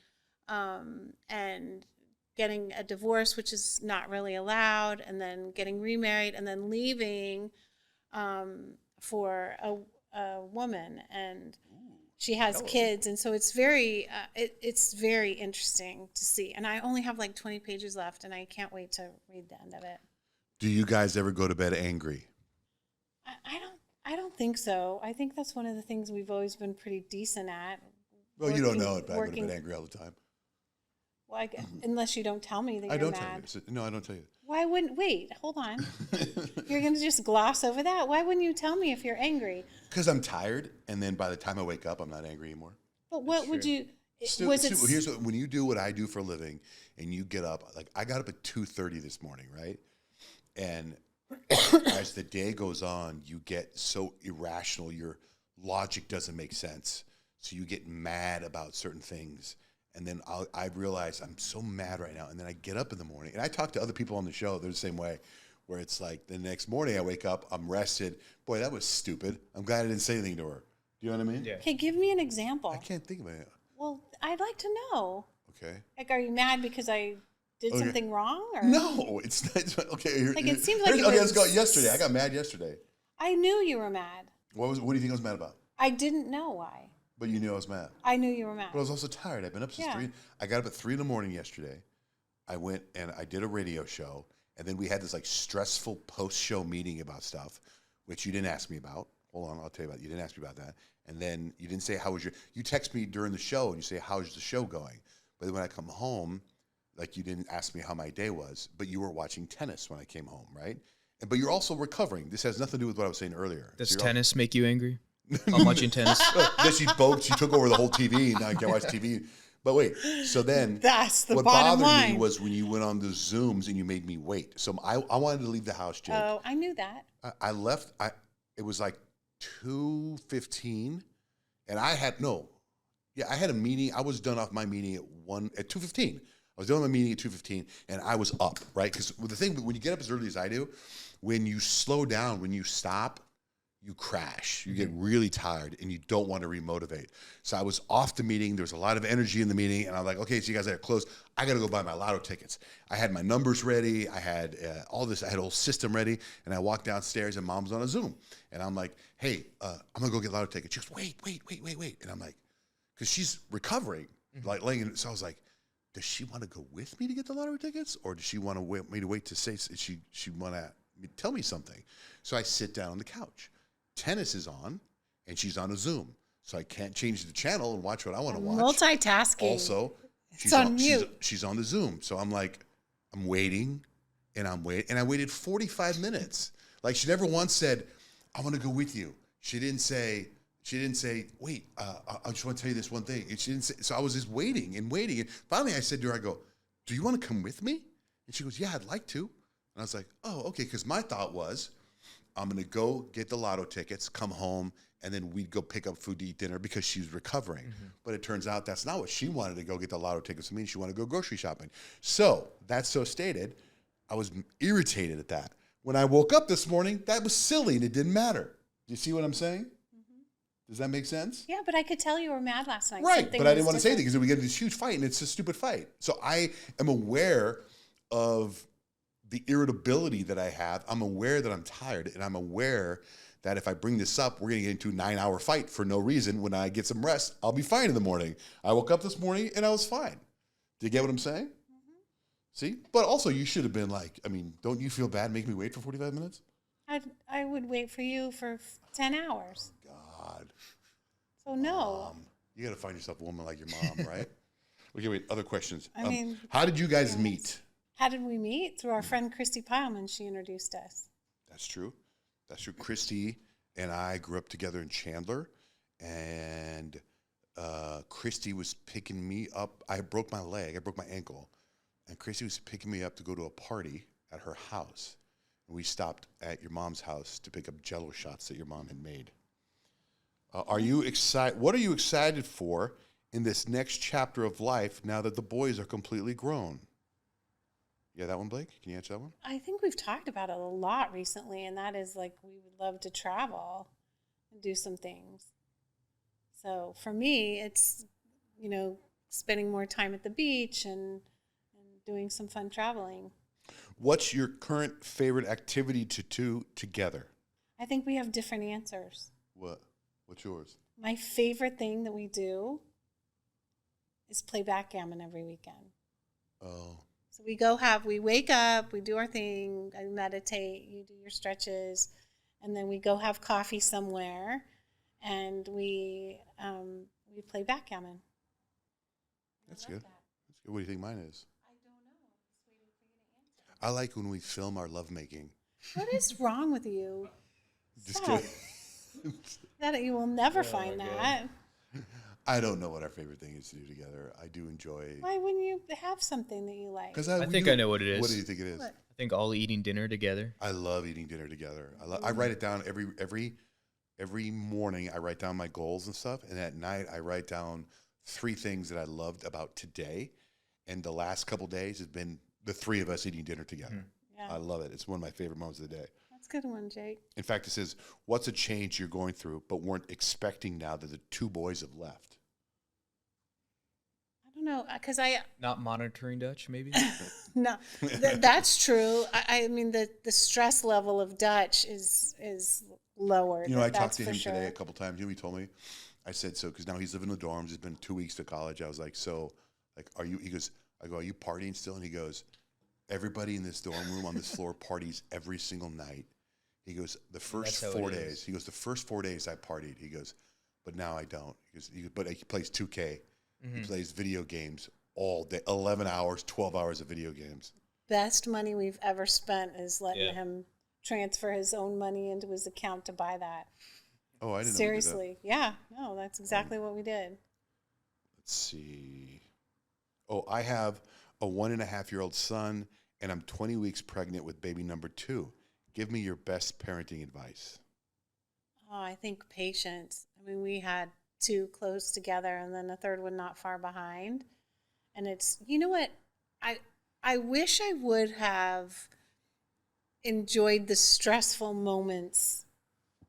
[SPEAKER 2] getting a divorce, which is not really allowed, and then getting remarried, and then leaving for a woman, and she has kids, and so it's very it's very interesting to see. And I only have like 20 pages left, and I can't wait to read the end of it.
[SPEAKER 1] Do you guys ever go to bed angry?
[SPEAKER 2] I don't think so. I think that's one of the things we've always been pretty decent at.
[SPEAKER 1] Well, you don't know it, but I go to bed angry all the time.
[SPEAKER 2] Well, unless you don't tell me that
[SPEAKER 1] I
[SPEAKER 2] you're
[SPEAKER 1] don't
[SPEAKER 2] mad.
[SPEAKER 1] tell you. No, I don't tell you.
[SPEAKER 2] Why wouldn't, wait, hold on. You're going to just gloss over that? Why wouldn't you tell me if you're angry?
[SPEAKER 1] Because I'm tired, and then by the time I wake up, I'm not angry anymore.
[SPEAKER 2] But what would you,
[SPEAKER 1] here's what, when you do what I do for a living, and you get up, like I got up at 2:30 this morning, right? And as the day goes on, you get so irrational, your logic doesn't make sense. So you get mad about certain things. And then I realize I'm so mad right now. And then I get up in the morning, and I talk to other people on the show. They're the same way, where it's like the next morning I wake up, I'm rested. Boy, that was stupid. I'm glad I didn't say anything to her. Do you know what I mean?
[SPEAKER 3] Yeah.
[SPEAKER 2] Okay, give me an example.
[SPEAKER 1] I can't think of it.
[SPEAKER 2] Well, I'd like to know.
[SPEAKER 1] Okay.
[SPEAKER 2] Like, are you mad because I did something wrong? Or?
[SPEAKER 1] No, it's not. Okay.
[SPEAKER 2] Like, it seems like
[SPEAKER 1] okay, let's go. Yesterday, I got mad yesterday.
[SPEAKER 2] I knew you were mad.
[SPEAKER 1] What do you think I was mad about?
[SPEAKER 2] I didn't know why.
[SPEAKER 1] But you knew I was mad.
[SPEAKER 2] I knew you were mad.
[SPEAKER 1] But I was also tired. I've been up since 3. I got up at 3 a.m. yesterday. I went and I did a radio show. And then we had this like stressful post-show meeting about stuff, which you didn't ask me about. Hold on, I'll tell you about it. You didn't ask me about that. And then you didn't say, you text me during the show and you say, how's the show going? But then when I come home, like you didn't ask me how my day was, but you were watching tennis when I came home, right? But you're also recovering. This has nothing to do with what I was saying earlier.
[SPEAKER 3] Does tennis make you angry? I'm watching tennis.
[SPEAKER 1] Then she took over the whole TV, and now I can't watch TV. But wait, so then
[SPEAKER 2] that's the
[SPEAKER 1] what
[SPEAKER 2] bottom
[SPEAKER 1] bothered
[SPEAKER 2] line.
[SPEAKER 1] me was when you went on the Zooms and you made me wait. So I wanted to leave the house, Jake.
[SPEAKER 2] Oh, I knew that.
[SPEAKER 1] I left. It was like 2:15, and I had a meeting. I was done off my meeting at 2:15. I was done with my meeting at 2:15, and I was up, right? Because the thing, when you get up as early as I do, when you slow down, when you stop, you crash. You get really tired, and you don't want to remotivate. So I was off the meeting. There was a lot of energy in the meeting, and I'm like, okay, so you guys are close. I got to go buy my lotto tickets. I had my numbers ready. I had all this. I had a whole system ready, and I walked downstairs, and Mom's on a Zoom. And I'm like, hey, I'm going to go get lotto tickets. She goes, wait. And I'm like, because she's recovering, like laying in. So I was like, does she want to go with me to get the lottery tickets, or does she want me to wait to say she want to tell me something? So I sit down on the couch. Tennis is on, and she's on a Zoom, so I can't change the channel and watch what I want to watch.
[SPEAKER 2] Multitasking.
[SPEAKER 1] Also, she's
[SPEAKER 2] on mute.
[SPEAKER 1] She's on the Zoom, so I'm like, I'm waiting, and I waited 45 minutes. Like she never once said, "I want to go with you." She didn't say, "Wait, I just want to tell you this one thing." She didn't say. So I was just waiting, and finally, I said to her, "I go, do you want to come with me?" And she goes, "Yeah, I'd like to." And I was like, "Oh, okay," because my thought was, I'm going to go get the lotto tickets, come home, and then we'd go pick up food to eat dinner because she's recovering. Mm-hmm. But it turns out that's not what she wanted to go get the lotto tickets with me. She wanted to go grocery shopping. So that's so stated. I was irritated at that. When I woke up this morning, that was silly and it didn't matter. Do you see what I'm saying? Mm-hmm. Does that make sense?
[SPEAKER 2] Yeah, but I could tell you were mad last night.
[SPEAKER 1] Right, but I didn't want to say anything because we get this huge fight and it's a stupid fight. So I am aware of the irritability that I have. I'm aware that I'm tired, and I'm aware that if I bring this up, we're going to get into a 9-hour fight for no reason. When I get some rest, I'll be fine in the morning. I woke up this morning, and I was fine. Do you get what I'm saying? Mm-hmm. See? But also, you should have been like, I mean, don't you feel bad making me wait for 45 minutes?
[SPEAKER 2] I would wait for you for 10 hours.
[SPEAKER 1] Oh, God.
[SPEAKER 2] So, no.
[SPEAKER 1] You got to find yourself a woman like your mom, right? Okay, wait, other questions.
[SPEAKER 2] I mean,
[SPEAKER 1] how did you guys meet?
[SPEAKER 2] How did we meet? Through our friend Christy Pileman. She introduced us.
[SPEAKER 1] That's true. Christy and I grew up together in Chandler, and Christy was picking me up. I broke my ankle, and Christy was picking me up to go to a party at her house. And we stopped at your mom's house to pick up Jell-O shots that your mom had made. Are you excited? What are you excited for in this next chapter of life now that the boys are completely grown? Yeah, that one, Blake? Can you answer that one?
[SPEAKER 2] I think we've talked about it a lot recently, and that is like we would love to travel and do some things. So for me, it's, spending more time at the beach and doing some fun traveling.
[SPEAKER 1] What's your current favorite activity to do together?
[SPEAKER 2] I think we have different answers.
[SPEAKER 1] What? What's yours?
[SPEAKER 2] My favorite thing that we do is play backgammon every weekend.
[SPEAKER 1] Oh.
[SPEAKER 2] So we wake up, we do our thing, I meditate, you do your stretches, and then we go have coffee somewhere, and we play backgammon.
[SPEAKER 1] That's good. That's good. What do you think mine is?
[SPEAKER 2] I don't know. I'm just waiting for you to answer.
[SPEAKER 1] I like when we film our lovemaking.
[SPEAKER 2] What is wrong with you?
[SPEAKER 1] Just
[SPEAKER 2] Stop.
[SPEAKER 1] kidding.
[SPEAKER 2] That you will never find
[SPEAKER 3] my
[SPEAKER 2] that.
[SPEAKER 1] I don't know what our favorite thing is to do together. I do enjoy.
[SPEAKER 2] Why wouldn't you have something that you like?
[SPEAKER 1] Because
[SPEAKER 3] I think I know what it is.
[SPEAKER 1] What do you think it is?
[SPEAKER 2] What?
[SPEAKER 3] I think all eating dinner together.
[SPEAKER 1] I love eating dinner together. I write it down every morning. I write down my goals and stuff, and at night I write down 3 things that I loved about today. And the last couple days has been the 3 of us eating dinner together.
[SPEAKER 2] Yeah.
[SPEAKER 1] I love it. It's one of my favorite moments of the day.
[SPEAKER 2] That's a good one, Jake.
[SPEAKER 1] In fact, it says, "What's a change you're going through, but weren't expecting now that the 2 boys have left?"
[SPEAKER 2] I don't know, because
[SPEAKER 3] Not monitoring Dutch, maybe.
[SPEAKER 2] no, that's true. I mean, the stress level of Dutch is lower.
[SPEAKER 1] You know, I
[SPEAKER 2] That's
[SPEAKER 1] talked to
[SPEAKER 2] for
[SPEAKER 1] him
[SPEAKER 2] sure.
[SPEAKER 1] today a couple times. You know, he told me, I said, so, because now he's living in the dorms. It's been 2 weeks to college. I was like, so, like, are you, he goes, I go, are you partying still? And he goes, everybody in this dorm room on this floor parties every single night. He goes, the first
[SPEAKER 3] That's how
[SPEAKER 1] 4
[SPEAKER 3] it
[SPEAKER 1] days,
[SPEAKER 3] is.
[SPEAKER 1] he goes, the first 4 days I partied. He goes, but now I don't. But he plays 2K. He plays video games all day, 11 hours, 12 hours of video games.
[SPEAKER 2] Best money we've ever spent is letting
[SPEAKER 3] Yeah.
[SPEAKER 2] him transfer his own money into his account to buy that.
[SPEAKER 1] Oh, I didn't know.
[SPEAKER 2] Seriously, yeah, no, that's exactly what we did.
[SPEAKER 1] Let's see. Oh, I have a 1.5-year-old son, and I'm 20 weeks pregnant with baby number 2. Give me your best parenting advice.
[SPEAKER 2] Oh, I think patience. I mean, we had 2 close together, and then a third one not far behind. And it's, you know what? I wish I would have enjoyed the stressful moments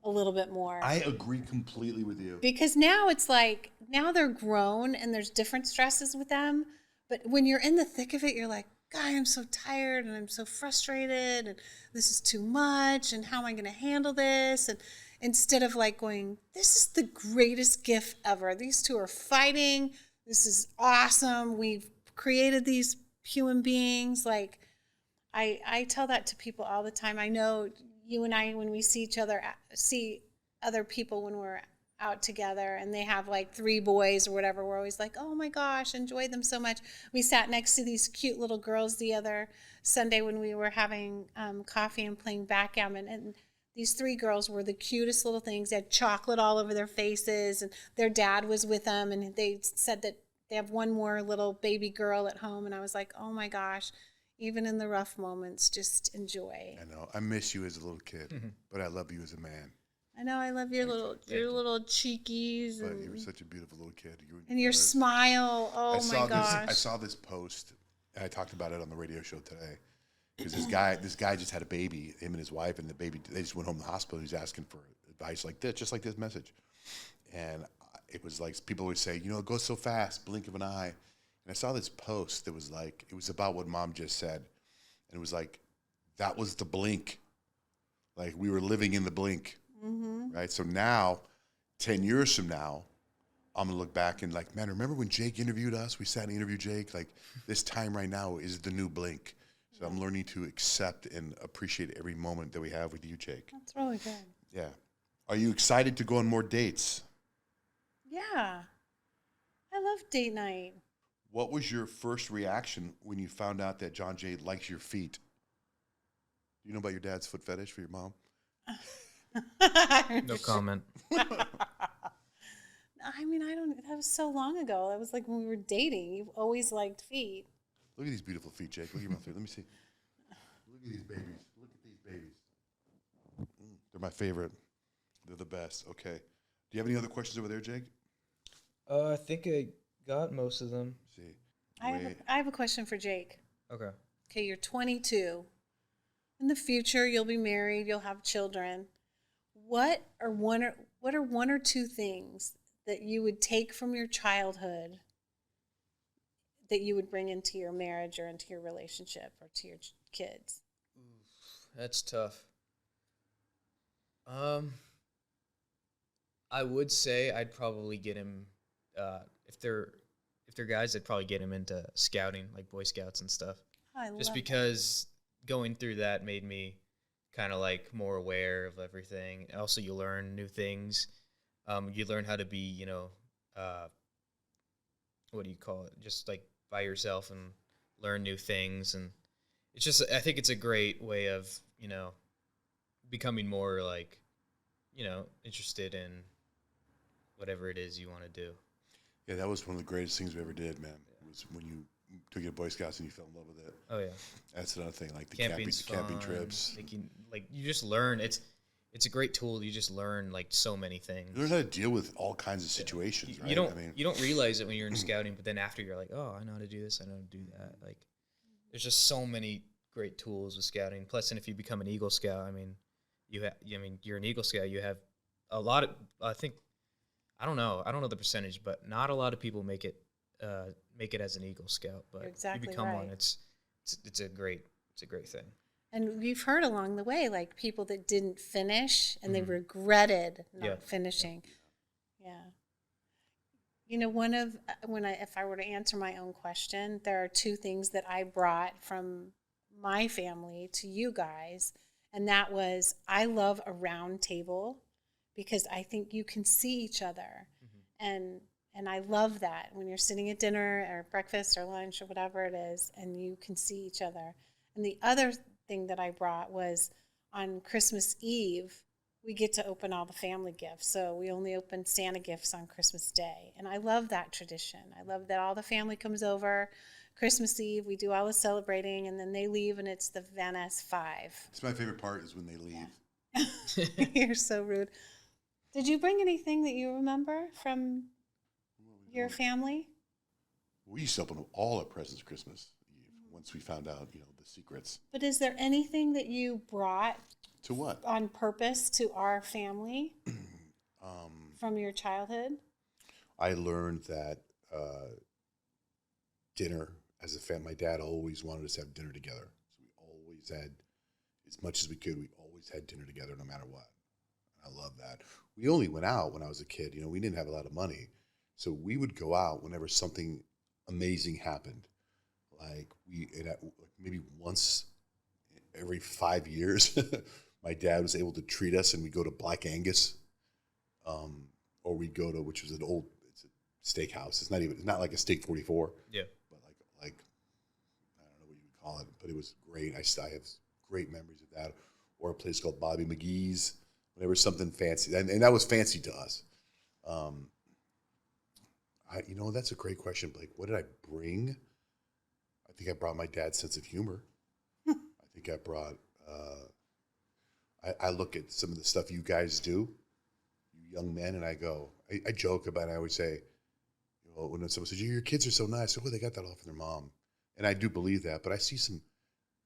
[SPEAKER 2] a little bit more.
[SPEAKER 1] I agree completely with you.
[SPEAKER 2] Because now it's like, now they're grown and there's different stresses with them. But when you're in the thick of it, you're like, God, I'm so tired and I'm so frustrated and this is too much and how am I going to handle this? And instead of like going, this is the greatest gift ever. These 2 are fighting. This is awesome. We've created these human beings. Like, I tell that to people all the time. I know you and I, when we see other people when we're out together and they have like 3 boys or whatever, we're always like, oh my gosh, enjoy them so much. We sat next to these cute little girls the other Sunday when we were having coffee and playing backgammon, and these 3 girls were the cutest little things. They had chocolate all over their faces, and their dad was with them, and they said that they have one more little baby girl at home, and I was like, oh my gosh, even in the rough moments, just enjoy.
[SPEAKER 1] I know. I miss you as a little kid, but I love you as a man.
[SPEAKER 2] I know, I love your little cheekies
[SPEAKER 1] But
[SPEAKER 2] and
[SPEAKER 1] you were such a beautiful little kid.
[SPEAKER 2] and your smile. Oh my gosh.
[SPEAKER 1] I saw this post, and I talked about it on the radio show today. Because this guy just had a baby, him and his wife, and the baby, they just went home to the hospital. He was asking for advice like this, just like this message. And it was like, people always say, you know, it goes so fast, blink of an eye. And I saw this post that was like, it was about what Mom just said. And it was like, that was the blink. Like, we were living in the blink, right? So now, 10 years from now, I'm going to look back and like, man, remember when Jake interviewed us? We sat and interviewed Jake. Like, this time right now is the new blink. So I'm learning to accept and appreciate every moment that we have with you, Jake.
[SPEAKER 2] That's really good.
[SPEAKER 1] Yeah. Are you excited to go on more dates?
[SPEAKER 2] Yeah. I love date night.
[SPEAKER 1] What was your first reaction when you found out that Johnjay likes your feet? Do you know about your dad's foot fetish for your mom?
[SPEAKER 3] No comment.
[SPEAKER 2] I mean, that was so long ago. That was like when we were dating. You've always liked feet.
[SPEAKER 1] Look at these beautiful feet, Jake. Look at my feet. Let me see. Look at these babies. Look at these babies. They're my favorite. They're the best. Okay. Do you have any other questions over there, Jake?
[SPEAKER 3] I think I got most of them.
[SPEAKER 1] Let's see.
[SPEAKER 2] I have a question for Jake.
[SPEAKER 3] Okay.
[SPEAKER 2] Okay, you're 22. In the future, you'll be married. You'll have children. What are one or two things that you would take from your childhood that you would bring into your marriage or into your relationship or to your kids?
[SPEAKER 3] That's tough. Um, I would say I'd probably get him if they're guys, I'd probably get him into scouting, like Boy Scouts and stuff.
[SPEAKER 2] I love
[SPEAKER 3] Just
[SPEAKER 2] that.
[SPEAKER 3] because going through that made me kind of like more aware of everything. Also, you learn new things. You learn how to be, what do you call it? Just like by yourself and learn new things. And it's just, I think it's a great way of, becoming more like, interested in whatever it is you want to do.
[SPEAKER 1] Yeah, that was one of the greatest things we ever did, man. It was when you took your Boy Scouts and you fell in love with it.
[SPEAKER 3] Oh yeah,
[SPEAKER 1] That's another thing, like the
[SPEAKER 3] camping's
[SPEAKER 1] camping
[SPEAKER 3] fun,
[SPEAKER 1] trips.
[SPEAKER 3] like you just learn. It's a great tool. You just learn like so many things.
[SPEAKER 1] You learn how to deal with all kinds of situations, right?
[SPEAKER 3] You don't realize it when you're in scouting, but then after you're like, oh, I know how to do this, I know how to do that. Like, there's just so many great tools with scouting. Plus, and if you become an Eagle Scout, you're an Eagle Scout. You have a lot of, I think, I don't know the percentage, but not a lot of people make it as an Eagle Scout. But
[SPEAKER 2] You're exactly
[SPEAKER 3] you become
[SPEAKER 2] right.
[SPEAKER 3] one. It's a great thing.
[SPEAKER 2] And we've heard along the way, like people that didn't finish and they
[SPEAKER 3] Mhm.
[SPEAKER 2] regretted not
[SPEAKER 3] Yeah.
[SPEAKER 2] finishing. Yeah. If I were to answer my own question, there are two things that I brought from my family to you guys. And that was, I love a round table because I think you can see each other.
[SPEAKER 3] Mm-hmm.
[SPEAKER 2] And I love that when you're sitting at dinner or breakfast or lunch or whatever it is, and you can see each other. And the other thing that I brought was on Christmas Eve, we get to open all the family gifts. So we only open Santa gifts on Christmas Day. And I love that tradition. I love that all the family comes over. Christmas Eve, we do all the celebrating, and then they leave, and it's the Van Es 5.
[SPEAKER 1] It's my favorite part is when they leave.
[SPEAKER 2] You're so rude. Did you bring anything that you remember from your family?
[SPEAKER 1] We used to open all our presents Christmas Eve once we found out, the secrets.
[SPEAKER 2] But is there anything that you brought
[SPEAKER 1] To what?
[SPEAKER 2] on purpose to our family from your childhood?
[SPEAKER 1] I learned that dinner as a family, my dad always wanted us to have dinner together. So we always had, as much as we could, we always had dinner together no matter what. I love that. We only went out when I was a kid. We didn't have a lot of money. So we would go out whenever something amazing happened. Like maybe once every 5 years, my dad was able to treat us, and we'd go to Black Angus, or we'd go to, which was it's a steakhouse. It's not like a Steak 44.
[SPEAKER 3] Yeah.
[SPEAKER 1] But like I don't know what you would call it, but it was great. I have great memories of that. Or a place called Bobby McGee's, whenever something fancy, and that was fancy to us. That's a great question, Blake. What did I bring? I think I brought my dad's sense of humor. I think I brought. I look at some of the stuff you guys do, you young men, and I go. I joke about it. I always say, when someone says, "Your kids are so nice," they got that all from their mom, and I do believe that. But I see some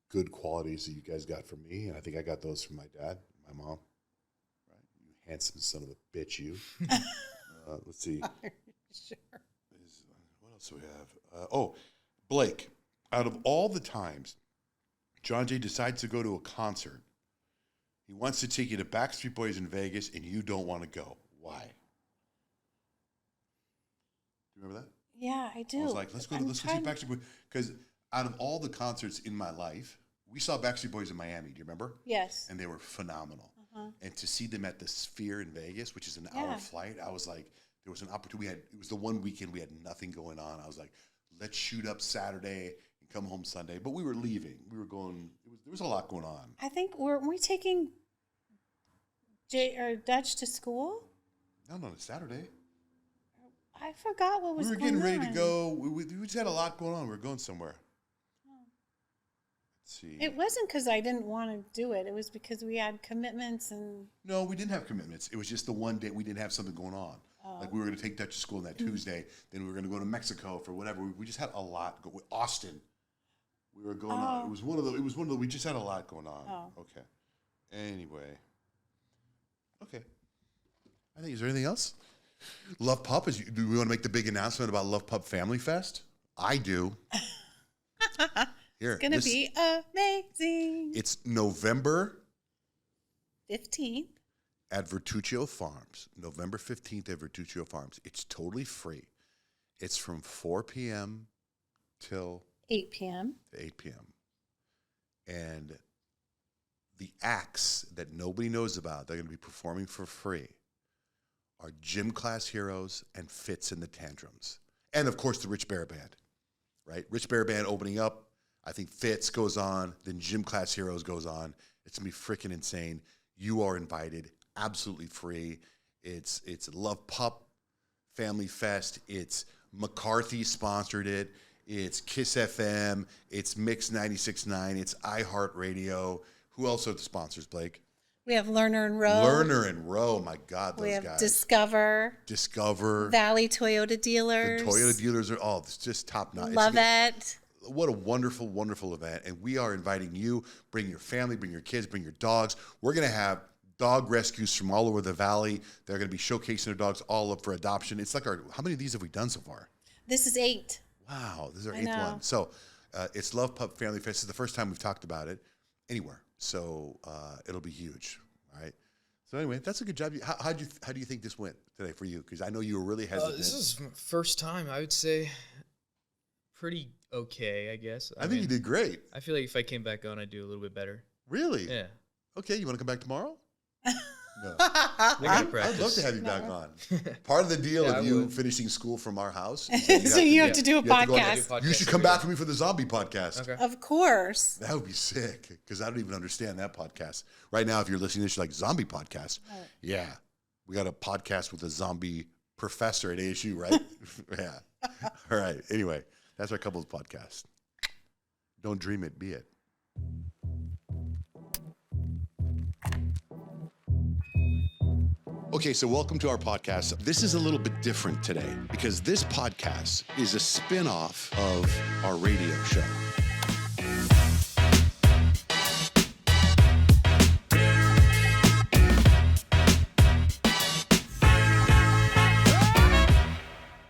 [SPEAKER 1] good qualities that you guys got from me, and I think I got those from my dad, and my mom. Right, you handsome son of a bitch, you. Let's see.
[SPEAKER 2] Sure.
[SPEAKER 1] What else do we have? Blake, out of all the times Johnjay decides to go to a concert, he wants to take you to Backstreet Boys in Vegas, and you don't want to go. Why? Do you remember that?
[SPEAKER 2] Yeah, I do.
[SPEAKER 1] I was like, let's go see Backstreet Boys. Because out of all the concerts in my life, we saw Backstreet Boys in Miami. Do you remember?
[SPEAKER 2] Yes.
[SPEAKER 1] And they were phenomenal.
[SPEAKER 2] Uh-huh.
[SPEAKER 1] And to see them at the Sphere in Vegas, which is an
[SPEAKER 2] Yeah.
[SPEAKER 1] hour flight, I was like, there was an opportunity. It was the one weekend we had nothing going on. I was like, let's shoot up Saturday and come home Sunday. But we were leaving. We were going. There was a lot going on.
[SPEAKER 2] I think weren't we taking Dutch to school?
[SPEAKER 1] No, a Saturday.
[SPEAKER 2] I forgot what was
[SPEAKER 1] We were
[SPEAKER 2] going
[SPEAKER 1] getting ready to
[SPEAKER 2] on.
[SPEAKER 1] go. We just had a lot going on. We were going somewhere. Let's see.
[SPEAKER 2] It wasn't because I didn't want to do it. It was because we had commitments and.
[SPEAKER 1] No, we didn't have commitments. It was just the one day we didn't have something going on. Like we were going to take Dutch to school on that Tuesday. Then we were going to go to Mexico for whatever. We just had a lot going. Austin. We were going on. It was one of the. We just had a lot going on.
[SPEAKER 2] Oh.
[SPEAKER 1] Okay. Anyway. Okay. I think. Is there anything else? Love Pup. Do we want to make the big announcement about Love Pup Family Fest? I do. Here.
[SPEAKER 2] It's gonna be amazing.
[SPEAKER 1] It's November
[SPEAKER 2] 15th.
[SPEAKER 1] at Vertuccio Farms, November 15th at Vertuccio Farms. It's totally free. It's from 4 p.m. till
[SPEAKER 2] 8 p.m.
[SPEAKER 1] 8 p.m. And the acts that nobody knows about, they're going to be performing for free, are Gym Class Heroes and Fitz and the Tantrums. And, of course, the Rich Bear Band, right? Rich Bear Band opening up. I think Fitz goes on. Then Gym Class Heroes goes on. It's going to be freaking insane. You are invited. Absolutely free. It's Love Pup Family Fest. It's McCarthy sponsored it. It's Kiss FM. It's Mix 96.9. It's iHeartRadio. Who else are the sponsors, Blake?
[SPEAKER 2] We have Lerner and Rowe.
[SPEAKER 1] Lerner and Rowe. My God, those
[SPEAKER 2] We have
[SPEAKER 1] guys.
[SPEAKER 2] Discover. Valley Toyota Dealers.
[SPEAKER 1] The Toyota dealers are all just top notch.
[SPEAKER 2] Lovette.
[SPEAKER 1] What a wonderful, wonderful event. And we are inviting you. Bring your family, bring your kids, bring your dogs. We're going to have dog rescues from all over the valley. They're going to be showcasing their dogs all up for adoption. It's like how many of these have we done so far?
[SPEAKER 2] This is 8.
[SPEAKER 1] Wow, this is our 8th one. So it's Love Pup Family Fest. This is the first time we've talked about it anywhere. So it'll be huge. All right. So anyway, that's a good job. How do you think this went today for you? Because I know you were really hesitant.
[SPEAKER 3] This is first time. I would say pretty okay, I guess.
[SPEAKER 1] I think you did great.
[SPEAKER 3] I feel like if I came back on, I'd do a little bit better.
[SPEAKER 1] Really?
[SPEAKER 3] Yeah.
[SPEAKER 1] Okay, you want to come back tomorrow? No.
[SPEAKER 3] I'd
[SPEAKER 1] love to have you back on. Part of the deal of you finishing school from our house.
[SPEAKER 2] So you have to do a podcast.
[SPEAKER 1] You should come back for me for the zombie podcast.
[SPEAKER 3] Okay.
[SPEAKER 2] Of course.
[SPEAKER 1] That would be sick, because I don't even understand that podcast. Right now, if you're listening to this, you're like, zombie podcast? Oh. Yeah. We got a podcast with a zombie professor at ASU, right? Yeah. All right. Anyway, that's our couples podcast. Don't dream it, be it. Okay, so welcome to our podcast. This is a little bit different today because this podcast is a spin-off of our radio show.